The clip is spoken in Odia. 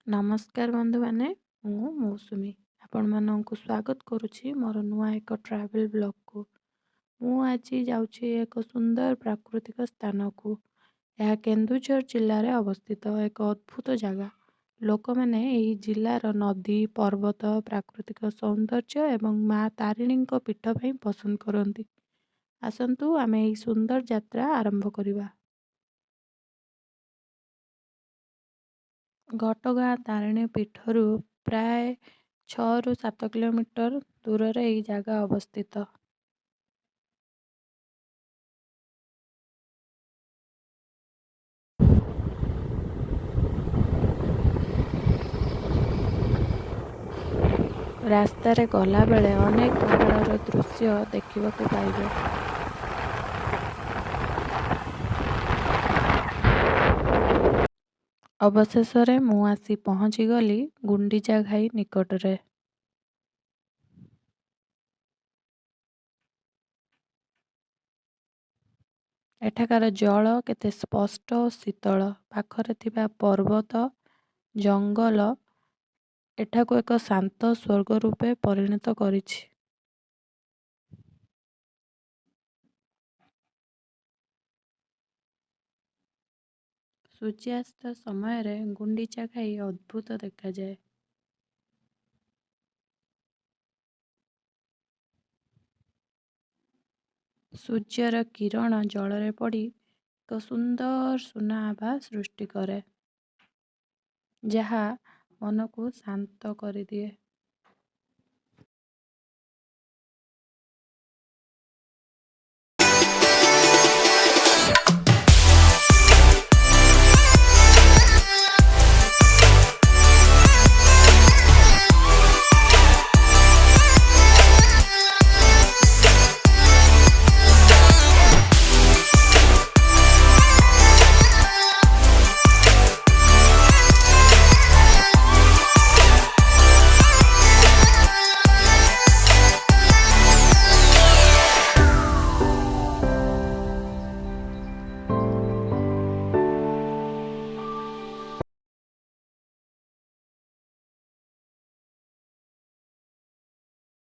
ନମସ୍କାର ବନ୍ଧୁମାନେ, ମୁଁ ମୌସୁମୀ। ଆପଣମାନଙ୍କୁ ସ୍ୱାଗତ କରୁଛି ମୋର ନୂଆ ଏକ ଟ୍ରାଭେଲ୍ ବ୍ଲଗ୍‌କୁ। ମୁଁ ଆଜି ଯାଉଛି ଏକ ସୁନ୍ଦର ପ୍ରାକୃତିକ ସ୍ଥାନକୁ। ଏହା କେନ୍ଦୁଝର ଜିଲ୍ଲାରେ ଅବସ୍ଥିତ ଏକ ଅଦ୍ଭୁତ ଜାଗା। ଲୋକମାନେ ଏହି ଜିଲ୍ଲାର ନଦୀ, ପର୍ବତ, ପ୍ରାକୃତିକ ସୌନ୍ଦର୍ଯ୍ୟ ଏବଂ ମା ତାରିଣୀଙ୍କ ପୀଠ ପାଇଁ ପସନ୍ଦ କରନ୍ତି। ଆସନ୍ତୁ ଆମେ ଏହି ସୁନ୍ଦର ଯାତ୍ରା ଆରମ୍ଭ କରିବା। ଘଟଗାଁ ତାରିଣୀ ପୀଠରୁ ପ୍ରାୟ 6ରୁ 7 କିଲୋମିଟର ଦୂରରେ ଏହି ଜାଗା ଅବସ୍ଥିତ। ରାସ୍ତାରେ ଗଲାବେଳେ ଅନେକ ପାହାଡ଼ର ଦୃଶ୍ୟ ଦେଖିବାକୁ ପାଇବେ। ଅବଶେଷରେ ମୁଁ ଆସି ପହଞ୍ଚିଗଲି ଗୁଣ୍ଡିଚା ଘାଇ ନିକଟରେ। ଏଠାକାର ଜଳ କେତେ ସ୍ପଷ୍ଟ ଓ ଶୀତଳ। ପାଖରେ ଥିବା ପର୍ବତ, ଜଙ୍ଗଲ ଏଠାକୁ ଏକ ଶାନ୍ତ ସ୍ୱର୍ଗ ରୂପେ ପରିଣତ କରିଛି। ସୂର୍ଯ୍ୟାସ୍ତ ସମୟରେ ଗୁଣ୍ଡିଚା ଘାଇ ଅଦ୍ଭୁତ ଦେଖାଯାଏ। ସୂର୍ଯ୍ୟର କିରଣ ଜଳରେ ପଡ଼ି ଏକ ସୁନ୍ଦର ସୁନା ଆଭା ସୃଷ୍ଟି କରେ, ଯାହା ମନକୁ ଶାନ୍ତ କରିଦିଏ।